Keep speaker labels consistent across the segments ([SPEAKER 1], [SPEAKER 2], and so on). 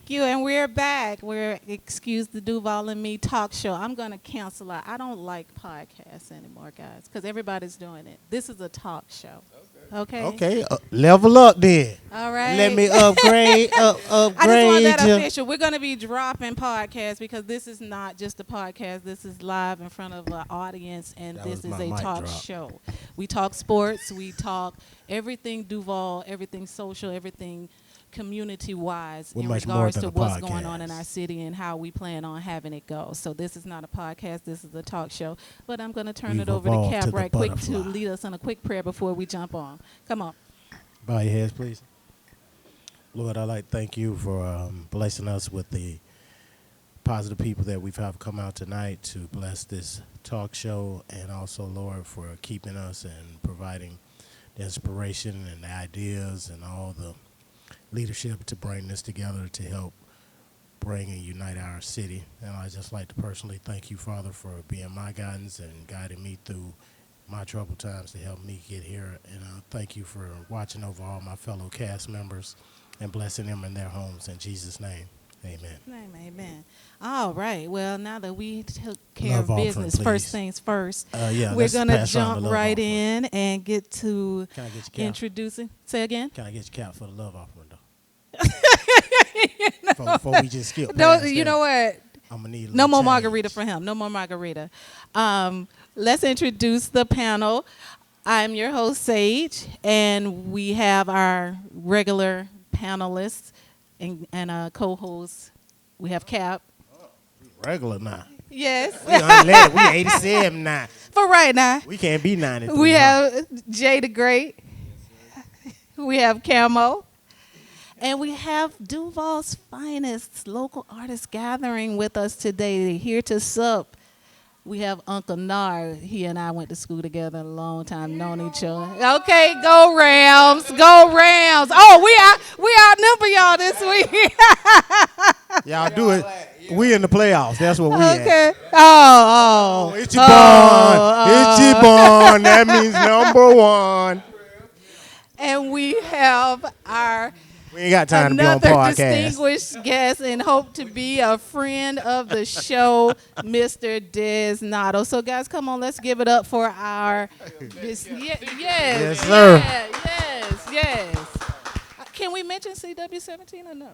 [SPEAKER 1] Thank you, and we're back. We're Excuse the Duval and Me talk show. I'm going to cancel out. I don't like podcasts anymore, guys, because everybody's doing it. This is a talk show. Okay?
[SPEAKER 2] Okay, level up then.
[SPEAKER 1] All right.
[SPEAKER 2] Let me upgrade,
[SPEAKER 1] I just want that
[SPEAKER 2] you.
[SPEAKER 1] official. We're going to be dropping podcasts because this is not just a podcast. This is live in front of an audience, and
[SPEAKER 2] That
[SPEAKER 1] this
[SPEAKER 2] was
[SPEAKER 1] is
[SPEAKER 2] my
[SPEAKER 1] a
[SPEAKER 2] mic
[SPEAKER 1] talk
[SPEAKER 2] drop.
[SPEAKER 1] show. We talk sports. We talk everything Duval, everything social, everything community-wise
[SPEAKER 2] We're
[SPEAKER 1] in
[SPEAKER 2] much more
[SPEAKER 1] regards
[SPEAKER 2] than
[SPEAKER 1] to
[SPEAKER 2] a
[SPEAKER 1] what's going on in
[SPEAKER 2] podcast.
[SPEAKER 1] our city and how we plan on having it go. So this is not a podcast. This is a talk show. But I'm going to turn
[SPEAKER 2] We've
[SPEAKER 1] it over to
[SPEAKER 2] evolved
[SPEAKER 1] Cap
[SPEAKER 2] to the
[SPEAKER 1] right quick to
[SPEAKER 2] butterfly.
[SPEAKER 1] lead us in a quick prayer before we jump on. Come on.
[SPEAKER 2] Bow your heads, please. Lord, I'd like to thank you for blessing us with the positive people that we've have come out tonight to bless this talk show, and also, Lord, for keeping us and providing the inspiration and the ideas and all the leadership to bring this together to help bring and unite our city. And I'd just like to personally thank you, Father, for being my guidance and guiding me through my troubled times to help me get here. And thank you for watching over all my fellow cast members and blessing them in their homes. In Jesus' name, amen.
[SPEAKER 1] Amen. All right. Well, now that we took care
[SPEAKER 2] Love
[SPEAKER 1] of
[SPEAKER 2] offering,
[SPEAKER 1] business,
[SPEAKER 2] please.
[SPEAKER 1] first things first,
[SPEAKER 2] Yeah,
[SPEAKER 1] we're
[SPEAKER 2] let's
[SPEAKER 1] going to
[SPEAKER 2] pass on the
[SPEAKER 1] jump
[SPEAKER 2] love
[SPEAKER 1] right
[SPEAKER 2] offering.
[SPEAKER 1] in and get to
[SPEAKER 2] Can I get your cap?
[SPEAKER 1] introducing. Say again?
[SPEAKER 2] Can I get your cap for the love offering, though? Before we just skip
[SPEAKER 1] No,
[SPEAKER 2] past
[SPEAKER 1] you
[SPEAKER 2] that,
[SPEAKER 1] know what?
[SPEAKER 2] I'm going to need a
[SPEAKER 1] No
[SPEAKER 2] little
[SPEAKER 1] more
[SPEAKER 2] change.
[SPEAKER 1] margarita for him. No more margarita. Let's introduce the panel. I'm your host, Sage, and we have our regular panelists and co-hosts. We have Cap.
[SPEAKER 2] Regular now.
[SPEAKER 1] Yes.
[SPEAKER 2] We unleaded. We 87 now.
[SPEAKER 1] For right now.
[SPEAKER 2] We can't be 93.
[SPEAKER 1] We
[SPEAKER 2] huh?
[SPEAKER 1] have Jay the Great. We have Camo. And we have Duval's finest local artist gathering with us today, here to sup. We have Uncle Nard. He and I went to school together a long time, known each other. Okay, go Rams, go Rams. Oh, we outnumber y'all this week.
[SPEAKER 2] Y'all do it. We in the playoffs. That's what we
[SPEAKER 1] Okay.
[SPEAKER 2] at.
[SPEAKER 1] Oh.
[SPEAKER 2] Itchy bond. Itchy bond. That means number one.
[SPEAKER 1] And we have our
[SPEAKER 2] We ain't got time to be on
[SPEAKER 1] another
[SPEAKER 2] podcast.
[SPEAKER 1] distinguished guest and hope to be a friend of the show, Mr. Dez Nado. So, guys, come on, let's give it up for our. Yes,
[SPEAKER 2] sir.
[SPEAKER 1] Yes. Can we mention CW17 or no?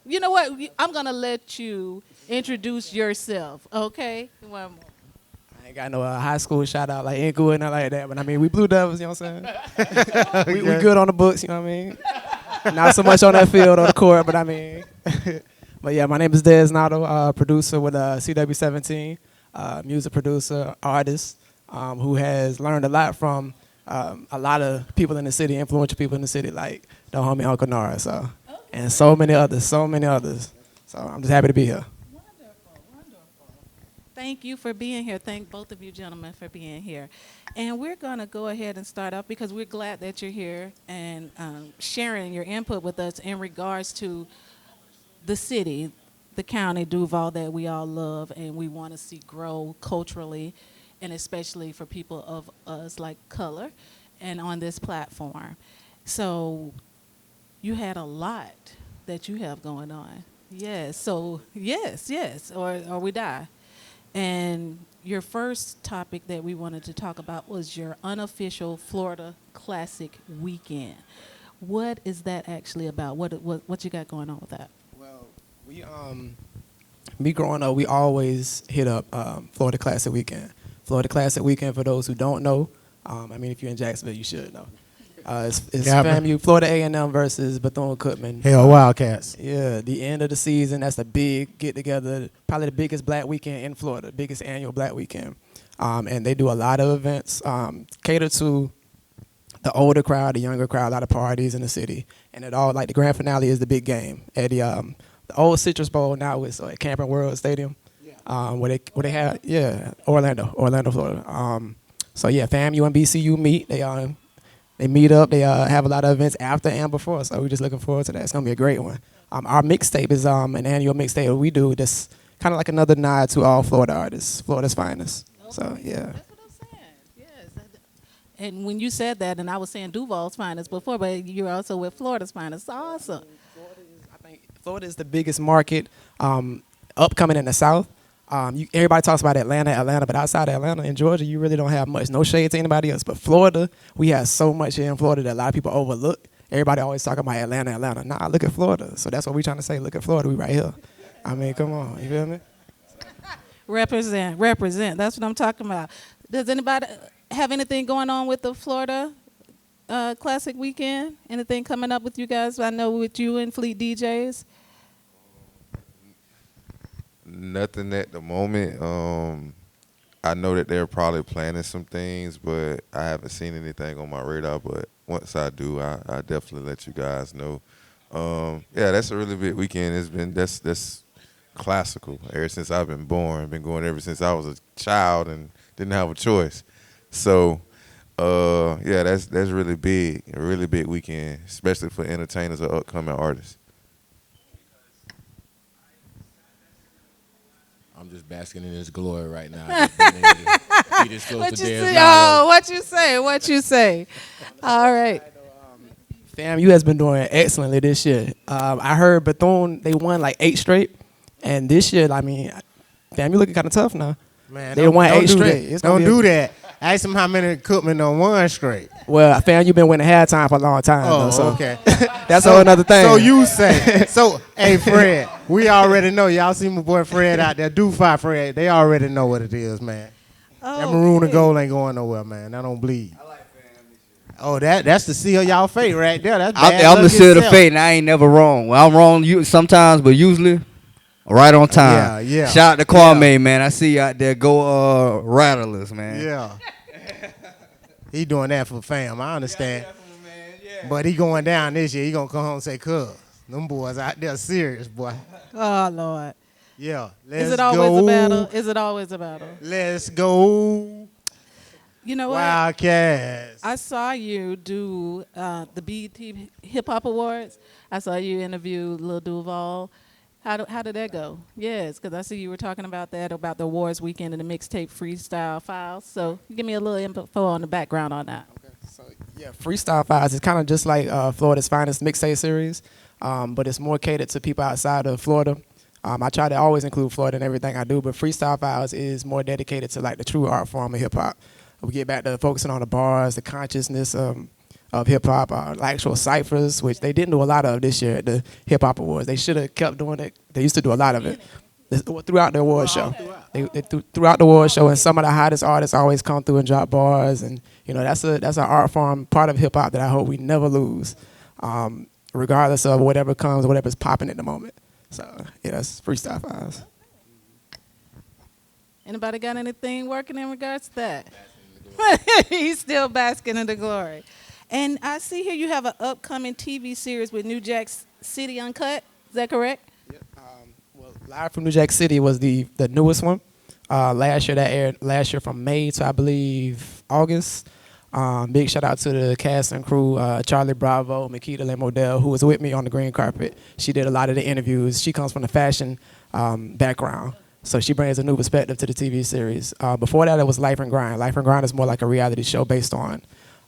[SPEAKER 1] You know what? I'm going to let you introduce yourself, okay? One more.
[SPEAKER 3] I ain't got no high school shout out like Ingu and nothing like that, but I mean, we Blue Devils, you know what I'm saying? we good on the books, you know what I mean? Not so much on that field or the court, but I mean. But yeah, my name is Dez Nado, producer with CW17, music producer, artist, who has learned a lot from a lot of people in the city, influential people in the city, like the homie Uncle Nard, so, and so many others. So I'm just happy to be here.
[SPEAKER 1] Wonderful. Thank you for being here. Thank both of you gentlemen for being here. And we're going to go ahead and start off because we're glad that you're here and sharing your input with us in regards to the city, the county, Duval, that we all love and we want to see grow culturally, and especially for people of us like color and on this platform. So you had a lot that you have going on. Yes. So yes, or we die. And your first topic that we wanted to talk about was your unofficial Florida Classic Weekend. What is that actually about? What you got going on with that?
[SPEAKER 3] Well, me growing up, we always hit up Florida Classic Weekend. Florida Classic Weekend, for those who don't know, I mean, if you're in Jacksonville, you should know. It's FAMU, Florida A&M versus Bethune-Cookman.
[SPEAKER 2] Hell, Wildcats.
[SPEAKER 3] Yeah, the end of the season, that's a big get-together, probably the biggest black weekend in Florida, biggest annual black weekend. And they do a lot of events, cater to the older crowd, the younger crowd, a lot of parties in the city. And it all, like the grand finale is the big game at the old Citrus Bowl, now it's at Camping World Stadium, where they had, Orlando, Florida. So yeah, FAMU and BCU meet, they meet up. They have a lot of events after and before, so we're just looking forward to that. It's going to be a great one. Our mixtape is an annual mixtape that we do that's kind of like another nod to all Florida artists, Florida's finest. Okay. So, yeah.
[SPEAKER 1] That's what I'm saying, yes. And when you said that, and I was saying Duval's finest before, but you're also with Florida's finest. Awesome.
[SPEAKER 3] Florida is the biggest market upcoming in the South. Everybody talks about Atlanta, but outside of Atlanta in Georgia, you really don't have much. No shade to anybody else, but Florida, we have so much here in Florida that a lot of people overlook. Everybody always talking about Atlanta. Nah, look at Florida. So that's what we're trying to say. Look at Florida. We right here. I mean, come on. You feel me?
[SPEAKER 1] Represent. That's what I'm talking about. Does anybody have anything going on with the Florida Classic Weekend? Anything coming up with you guys? I know with you and Fleet DJs.
[SPEAKER 4] Nothing at the moment. I know that they're probably planning some things, but I haven't seen anything on my radar. But once I do, I definitely let you guys know. Yeah, that's a really big weekend. It's been that's classical ever since I've been born. Been going ever since I was a child and didn't have a choice. So, yeah, that's really big. A really big weekend, especially for entertainers or upcoming artists.
[SPEAKER 2] I'm just basking in his glory right now. Just being able to be this close
[SPEAKER 1] What
[SPEAKER 2] to
[SPEAKER 1] you
[SPEAKER 2] Dez
[SPEAKER 1] say?
[SPEAKER 2] Nado.
[SPEAKER 1] Oh, what you say? All right.
[SPEAKER 3] Fam, you has been doing excellently this year. I heard Bethune, they won like 8 straight. And this year, I mean, fam, you looking kind of tough now.
[SPEAKER 2] Man,
[SPEAKER 3] They won 8
[SPEAKER 2] do
[SPEAKER 3] straight.
[SPEAKER 2] that.
[SPEAKER 3] It's gonna
[SPEAKER 2] Don't
[SPEAKER 3] be
[SPEAKER 2] do that. Ask him how many Cookman on one straight.
[SPEAKER 3] Well, fam, you been winning halftime for a long time.
[SPEAKER 2] Oh,
[SPEAKER 3] though, so
[SPEAKER 2] okay.
[SPEAKER 3] that's a whole another thing.
[SPEAKER 2] So you say. So, hey, Fred, we already know. Y'all see my boy Fred out there. Do fight Fred. They already know what it is, man. That maroon and gold ain't going nowhere, man. That don't bleed. Oh, that's the seal y'all fate right there. That's bad
[SPEAKER 5] I'm
[SPEAKER 2] luck
[SPEAKER 5] the seal of
[SPEAKER 2] itself.
[SPEAKER 5] fate, and I ain't never wrong. Well, I'm wrong sometimes, but usually right on time.
[SPEAKER 2] Yeah.
[SPEAKER 5] Shout out to Kwame, man. I see you out there. Go Rattlers, man.
[SPEAKER 2] Yeah. He doing that for fam. I understand. But he going down this year. He gonna come home and say, "Cuz, them boys out there serious, boy."
[SPEAKER 1] Oh, Lord.
[SPEAKER 2] Yeah.
[SPEAKER 1] Is it always a battle? Is it always a battle?
[SPEAKER 2] Let's go.
[SPEAKER 1] You know what?
[SPEAKER 2] Wildcats.
[SPEAKER 1] I saw you do the BET Hip Hop Awards. I saw you interview Lil Duval. How did that go? Yes, because I see you were talking about that, about the awards weekend and the mixtape freestyle files. So give me a little info on the background on that.
[SPEAKER 3] Okay, so yeah, Freestyle Files is kind of just like Florida's finest mixtape series, but it's more catered to people outside of Florida. I try to always include Florida in everything I do, but Freestyle Files is more dedicated to like the true art form of hip hop. We get back to focusing on the bars, the consciousness of hip hop, actual ciphers, which they didn't do a lot of this year at the Hip Hop Awards. They should have kept doing it. They used to do a lot of it throughout the award show. Throughout the award show, and some of the hottest artists always come through and drop bars, and you know that's an art form, part of hip hop that I hope we never lose, regardless of whatever comes, whatever's popping at the moment. So yeah, that's Freestyle Files.
[SPEAKER 1] Anybody got anything working in regards to that? He's still basking in the glory. And I see here you have an upcoming TV series with New Jack City Uncut. Is that correct?
[SPEAKER 3] Yep. Well, Live from New Jack City was the newest one. Last year that aired from May to I believe August. Big shout out to the cast and crew, Charlie Bravo, Makita Lemodell, who was with me on the green carpet. She did a lot of the interviews. She comes from the fashion background. So she brings a new perspective to the TV series. Before that, it was Life and Grind. Life and Grind is more like a reality show based on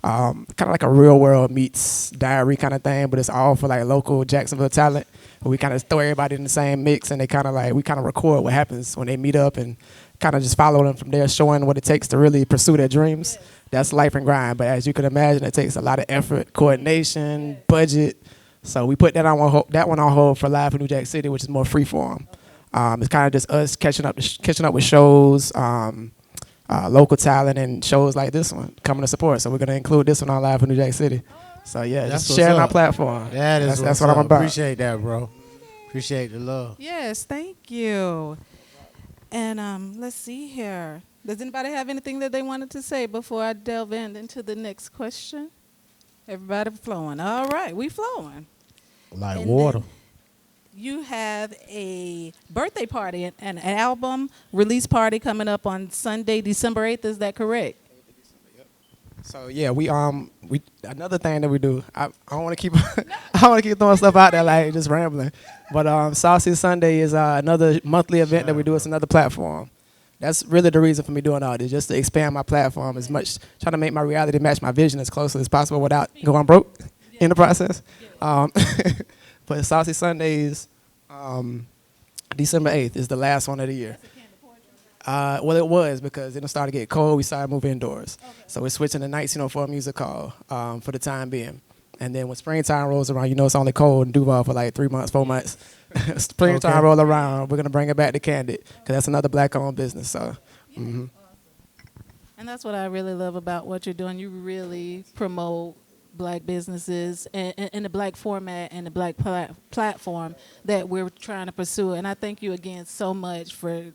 [SPEAKER 3] kind of like a real world meets diary kind of thing, but it's all for like local Jacksonville talent. We kind of throw everybody in the same mix, and we kind of record what happens when they meet up and kind of just follow them from there, showing what it takes to really pursue their dreams. That's Life and Grind. But as you can imagine, it takes a lot of effort, coordination, budget. So we put that one on hold for Live in New Jack City, which is more freeform. It's kind of just us catching up with shows, local talent, and shows like this one coming to support. So we're going to include this one on Live in New Jack City. So yeah,
[SPEAKER 2] That's
[SPEAKER 3] just sharing
[SPEAKER 2] what's
[SPEAKER 3] our
[SPEAKER 2] up.
[SPEAKER 3] platform.
[SPEAKER 2] That's
[SPEAKER 3] what I'm about.
[SPEAKER 2] Appreciate that, bro. Appreciate the love.
[SPEAKER 1] Yes, thank you. And let's see here. Does anybody have anything that they wanted to say before I delve into the next question? Everybody flowing. All right, we flowing.
[SPEAKER 2] Like
[SPEAKER 1] And
[SPEAKER 2] water.
[SPEAKER 1] then you have a birthday party, an album release party coming up on Sunday, December 8th. Is that correct?
[SPEAKER 3] So yeah, we another thing that we do. I don't want to keep throwing stuff out there like just rambling, but Saucy Sunday is another monthly event that we do. It's another platform. That's really the reason for me doing all this, just to expand my platform as much, trying to make my reality match my vision as closely as possible without going broke in the process. But Saucy Sundays, December 8th is the last one of the year. Well, it was because it started to get cold. We started moving indoors. Okay. So we're switching to nights, for a music hall for the time being. And then when springtime rolls around, it's only cold in Duval for like 3 months, 4 months. Springtime roll around, we're going to bring it back to Candid because that's another black-owned business. So,
[SPEAKER 1] Awesome. And that's what I really love about what you're doing. You really promote black businesses and in the black format and the black platform that we're trying to pursue. And I thank you again so much for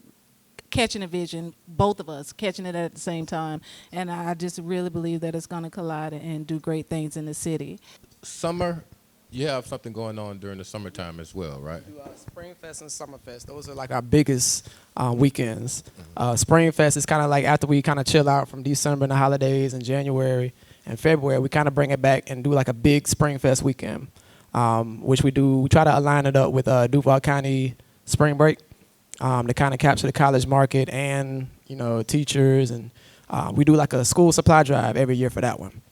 [SPEAKER 1] catching a vision, both of us catching it at the same time. And I just really believe that it's going to collide and do great things in the city.
[SPEAKER 2] Summer, you have something going on during the summertime as well, right?
[SPEAKER 3] We do Springfest and Summerfest. Those are like our biggest weekends. Springfest is kind of like after we kind of chill out from December and the holidays and January and February, we kind of bring it back and do like a big Springfest weekend, which we do. We try to align it up with Duval County spring break to kind of capture the college market and, teachers. And we do like a school supply drive every year for that one.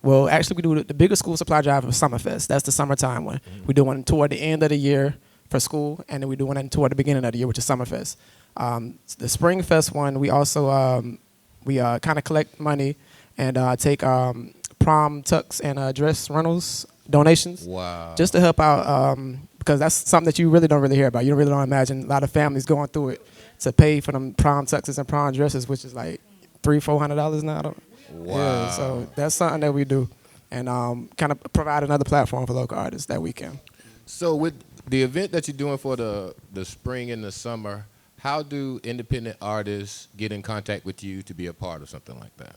[SPEAKER 3] Well, actually, we do the biggest school supply drive for Summerfest. That's the summertime one. We do one toward the end of the year for school, and then we do one toward the beginning of the year, which is Summerfest. The Springfest one, we also we kind of collect money and take prom tux and dress rentals donations.
[SPEAKER 2] Wow.
[SPEAKER 3] Just to help out, because that's something that you really don't hear about. You really don't imagine a lot of families going through it to pay for them prom tuxes and prom dresses, which is like $300-400 now.
[SPEAKER 2] Wow.
[SPEAKER 3] Yeah, so that's something that we do, and kind of provide another platform for local artists that weekend.
[SPEAKER 2] So with the event that you're doing for the spring and the summer, how do independent artists get in contact with you to be a part of something like that?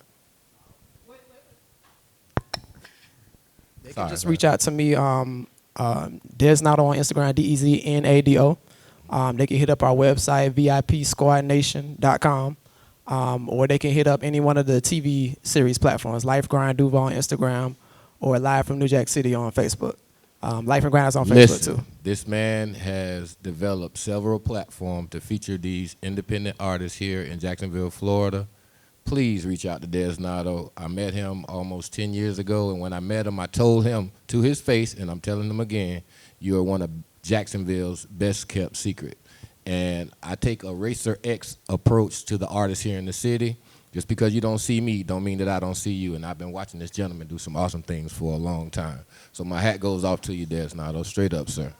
[SPEAKER 3] They can just reach out to me, Dez Nado on Instagram, DEZNADO. They can hit up our website, VIPsquadnation.com. Or they can hit up any one of the TV series platforms, Life Grind Duval on Instagram, or Live from New Jack City on Facebook. Life and Grind is on Facebook too.
[SPEAKER 2] This man has developed several platforms to feature these independent artists here in Jacksonville, Florida. Please reach out to Dez Nado. I met him almost 10 years ago, and when I met him, I told him to his face, and I'm telling him again, you are one of Jacksonville's best kept secret. And I take a Racer X approach to the artists here in the city. Just because you don't see me don't mean that I don't see you. And I've been watching this gentleman do some awesome things for a long time. So my hat goes off to you, Dez Nado. Straight up, sir.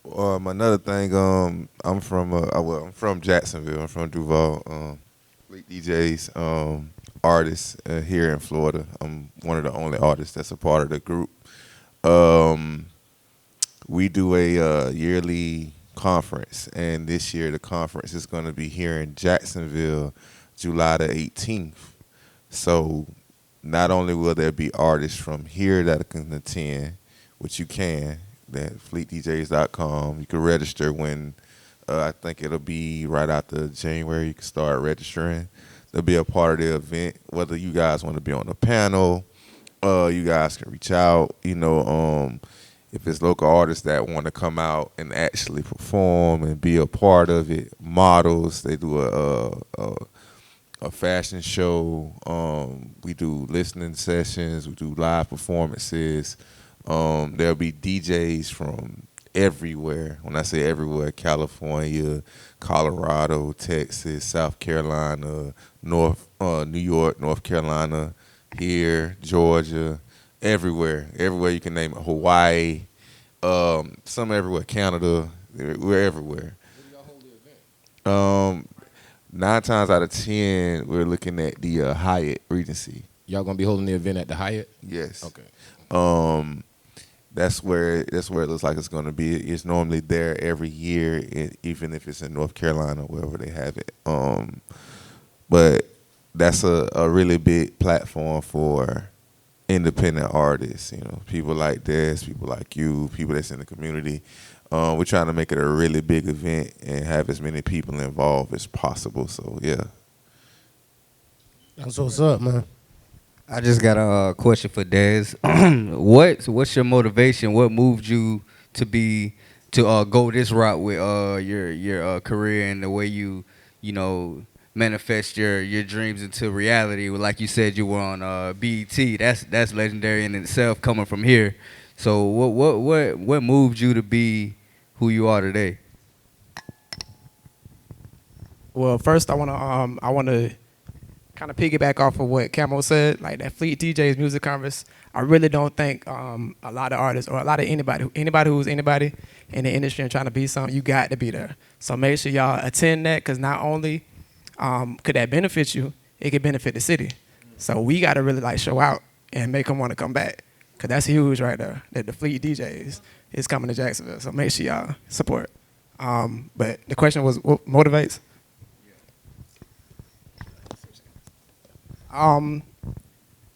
[SPEAKER 4] Another thing, I'm from Jacksonville. I'm from Duval. Fleet DJs, artists here in Florida. I'm one of the only artists that's a part of the group. We do a yearly conference, and this year the conference is going to be here in Jacksonville, July the 18th. So not only will there be artists from here that can attend, which you can, that fleetdjs.com. You can register when I think it'll be right after January. You can start registering. They'll be a part of the event. Whether you guys want to be on the panel, you guys can reach out. If it's local artists that want to come out and actually perform and be a part of it, models, they do a fashion show. We do listening sessions. We do live performances. There'll be DJs from everywhere. When I say everywhere, California, Colorado, Texas, South Carolina, New York, North Carolina, here, Georgia. Everywhere you can name it. Hawaii, some everywhere. Canada, we're everywhere.
[SPEAKER 2] Where do y'all hold the event?
[SPEAKER 4] 9 times out of 10, we're looking at the Hyatt Regency.
[SPEAKER 2] Y'all gonna be holding the event at the Hyatt?
[SPEAKER 4] Yes.
[SPEAKER 2] Okay.
[SPEAKER 4] That's where it looks like it's gonna be. It's normally there every year, even if it's in North Carolina, wherever they have it. But that's a really big platform for independent artists, people like Dez, people like you, people that's in the community. We're trying to make it a really big event and have as many people involved as possible. So yeah.
[SPEAKER 2] That's what's up, man.
[SPEAKER 5] I just got a question for Dez. What's your motivation? What moved you to go this route with your career and the way you manifest your dreams into reality. Well, like you said, you were on BET. That's legendary in itself, coming from here. So what moved you to be who you are today?
[SPEAKER 3] Well, first I wanna kind of piggyback off of what Camo said, like that Fleet DJ's music conference. I really don't think a lot of artists or a lot of anybody who's anybody in the industry and trying to be something, you got to be there. So make sure y'all attend that, because not only could that benefit you, it could benefit the city. So we got to really like show out and make them want to come back, because that's huge right there. That the Fleet DJs is coming to Jacksonville. So make sure y'all support. But the question was, what motivates?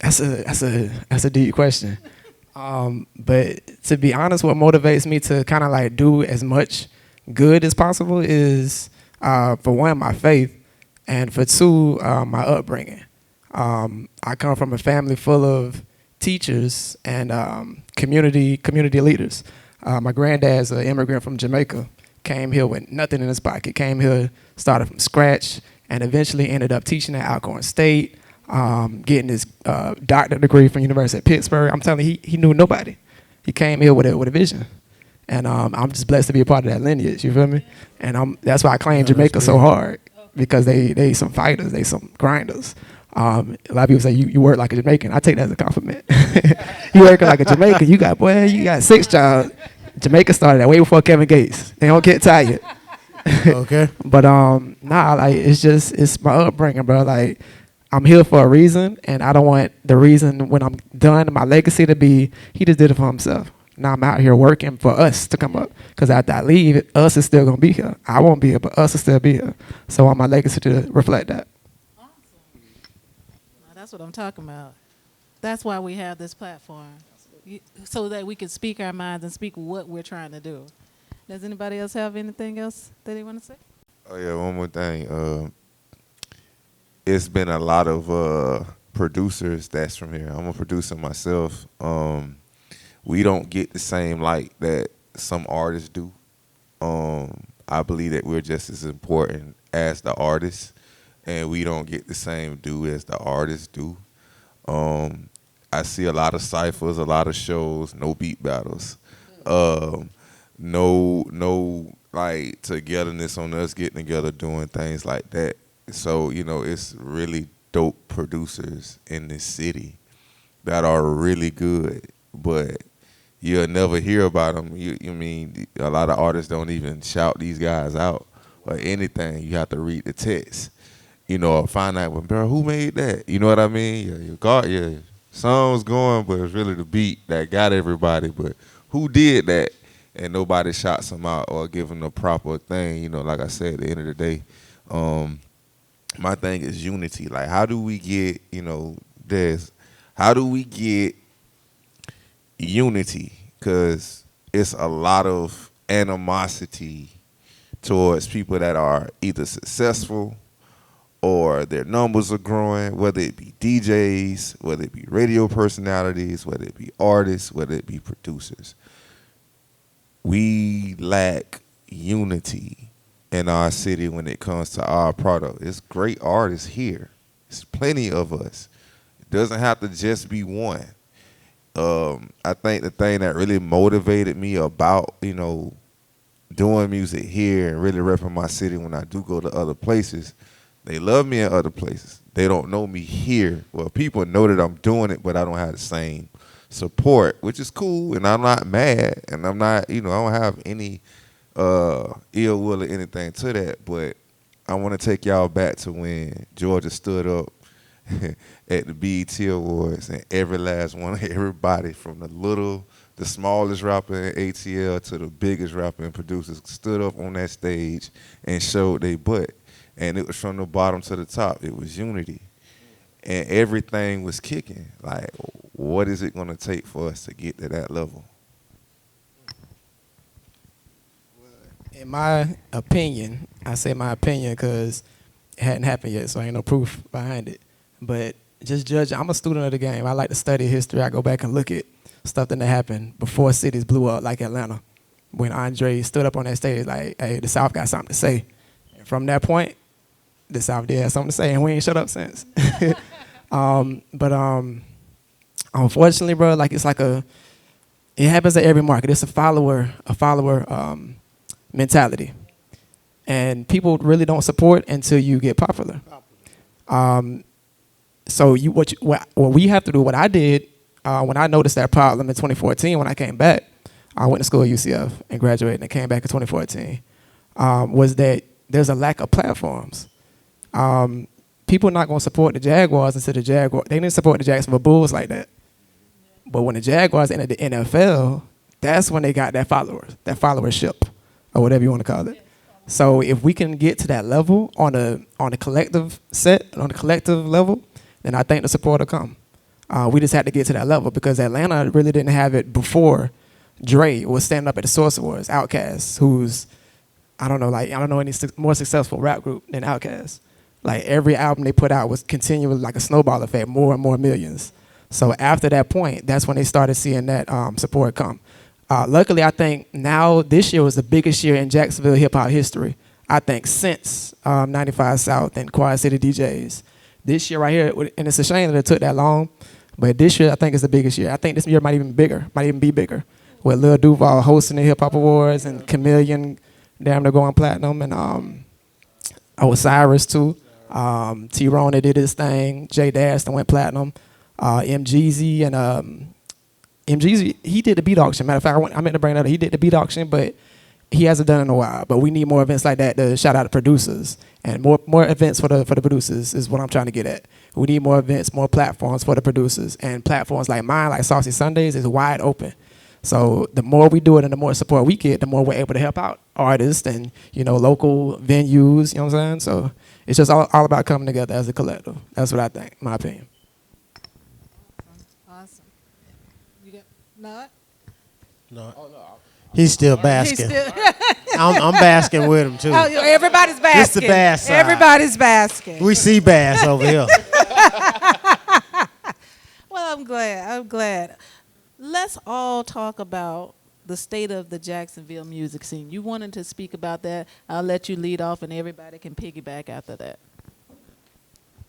[SPEAKER 3] That's a deep question. But to be honest, what motivates me to kind of like do as much good as possible is, for one, my faith, and for two, my upbringing. I come from a family full of teachers and community leaders. My granddad's an immigrant from Jamaica, came here with nothing in his pocket, came here, started from scratch, and eventually ended up teaching at Alcorn State, getting his doctorate degree from University of Pittsburgh. I'm telling you, he knew nobody. He came here with a vision. And I'm just blessed to be a part of that lineage, you feel me? And that's why I claim Jamaica so hard, because they some fighters, they some grinders. A lot of people say you work like a Jamaican. I take that as a compliment. You working like a Jamaican, you got 6 jobs. Jamaica started that way before Kevin Gates. They don't get tired.
[SPEAKER 2] Okay.
[SPEAKER 3] But like it's my upbringing, bro. Like, I'm here for a reason, and I don't want the reason when I'm done, my legacy to be, he just did it for himself. Now I'm out here working for us to come up, because after I leave, us is still gonna be here. I won't be here, but us will still be here. So I want my legacy to reflect that.
[SPEAKER 1] Awesome. Now, that's what I'm talking about. That's why we have this platform, so that we can speak our minds and speak what we're trying to do. Does anybody else have anything else that they want to say?
[SPEAKER 4] Oh yeah, one more thing. It's been a lot of producers that's from here. I'm a producer myself. We don't get the same light that some artists do. I believe that we're just as important as the artists, and we don't get the same due as the artists do. I see a lot of ciphers, a lot of shows, no beat battles, no like togetherness on us getting together doing things like that. So, it's really dope producers in this city that are really good, but you'll never hear about them. You mean a lot of artists don't even shout these guys out or anything. You have to read the text, or find out, well, bro, who made that? You know what I mean? Your song's going, but it's really the beat that got everybody. But who did that? And nobody shouts them out or give them the proper thing. Like I said, at the end of the day, my thing is unity. Like, how do we get, how do we get unity? Because it's a lot of animosity towards people that are either successful or their numbers are growing, whether it be DJs, whether it be radio personalities, whether it be artists, whether it be producers. We lack unity in our city when it comes to our product. It's great artists here. There's plenty of us. It doesn't have to just be one. I think the thing that really motivated me about, doing music here and really repping my city when I do go to other places, they love me in other places. They don't know me here. Well, people know that I'm doing it, but I don't have the same support, which is cool, and I'm not mad, and I'm not, I don't have any ill will or anything to that, but I want to take y'all back to when Georgia stood up at the BET Awards, and every last one, everybody from the smallest rapper in ATL to the biggest rapper and producers stood up on that stage and showed their butt, and it was from the bottom to the top. It was unity, and everything was kicking. Like, what is it going to take for us to get to that level?
[SPEAKER 3] In my opinion, I say my opinion because it hadn't happened yet, so ain't no proof behind it. But just judging, I'm a student of the game. I like to study history. I go back and look at stuff that happened before cities blew up, like Atlanta. When Andre stood up on that stage, like, hey, the South got something to say. And from that point, the South did have something to say, and we ain't shut up since. But unfortunately, bro, like it's like it happens at every market. It's a follower mentality, and people really don't support until you get popular. So what we have to do, what I did when I noticed that problem in 2014 when I came back, I went to school at UCF and graduated and came back in 2014, was that there's a lack of platforms. People are not going to support the Jaguars until the Jaguars. They didn't support the Jacksonville Bulls like that. But when the Jaguars entered the NFL, that's when they got that followership, or whatever you want to call it. So if we can get to that level on a collective level, then I think the support will come. We just had to get to that level because Atlanta really didn't have it before Dre was standing up at the Source Awards. Outkast, who's I don't know any more successful rap group than Outkast. Like every album they put out was continually like a snowball effect, more and more millions. So after that point, that's when they started seeing that support come. Luckily, I think now this year was the biggest year in Jacksonville hip hop history. I think since 95 South and Quad City DJs. This year right here, and it's a shame that it took that long, but this year I think is the biggest year. I think this year might even be bigger. With Lil Duval hosting the Hip Hop Awards and Chameleon damn near going platinum, and Osiris too. T-Rona did his thing. J Dash went platinum. MGZ and MGZ, he did the beat auction. Matter of fact, I meant to bring that up. He did the beat auction, but he hasn't done it in a while. But we need more events like that to shout out the producers. And more events for the producers is what I'm trying to get at. We need more events, more platforms for the producers. And platforms like mine, like Saucy Sundays, is wide open. So the more we do it and the more support we get, the more we're able to help out artists and, local venues, you know what I'm saying? So it's just all about coming together as a collective. That's what I think, in my opinion.
[SPEAKER 1] Awesome. You got Nard?
[SPEAKER 2] No. He's still basking.
[SPEAKER 1] He's still
[SPEAKER 2] I'm basking with him too.
[SPEAKER 1] Oh, everybody's basking.
[SPEAKER 2] This the bass side.
[SPEAKER 1] Everybody's basking.
[SPEAKER 2] We see bass over here.
[SPEAKER 1] Well, I'm glad. Let's all talk about the state of the Jacksonville music scene. You wanted to speak about that. I'll let you lead off, and everybody can piggyback after that.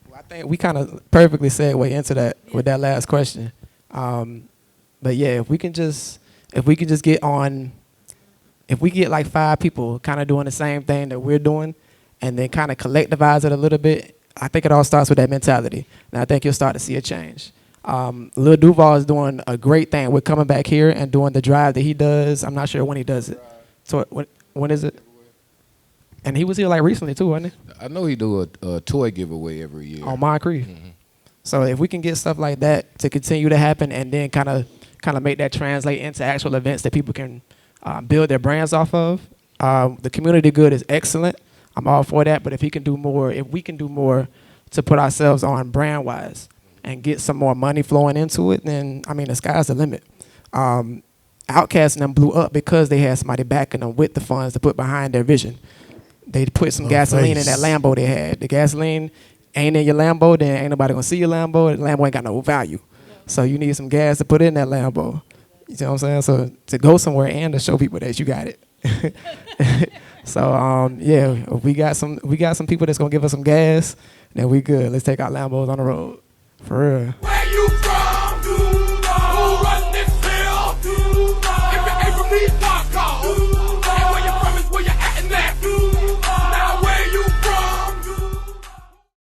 [SPEAKER 3] Well, I think we kind of perfectly segue into that with that last question. But yeah, if we can just get on, if we get like 5 people kind of doing the same thing that we're doing, and then kind of collectivize it a little bit, I think it all starts with that mentality. And I think you'll start to see a change. Lil Duval is doing a great thing. We're coming back here and doing the drive that he does. I'm not sure when he does it. So when is it? And he was here like recently too, wasn't he?
[SPEAKER 6] I know he do a toy giveaway every year.
[SPEAKER 3] On Moncrief. Mm-hmm. So if we can get stuff like that to continue to happen, and then kind of make that translate into actual events that people can build their brands off of, the community good is excellent. I'm all for that. But if we can do more to put ourselves on brand wise and get some more money flowing into it, then I mean the sky's the limit. Outkast and them blew up because they had somebody backing them with the funds to put behind their vision. They put some gasoline in that Lambo they had. The gasoline ain't in your Lambo, then ain't nobody gonna see your Lambo. The Lambo ain't got no value. So you need some gas to put in that Lambo. You see what I'm saying? So to go somewhere and to show people that you got it. So yeah, if we got some people that's gonna give us some gas, then we good. Let's take our Lambos on the road. For real.
[SPEAKER 7] Where you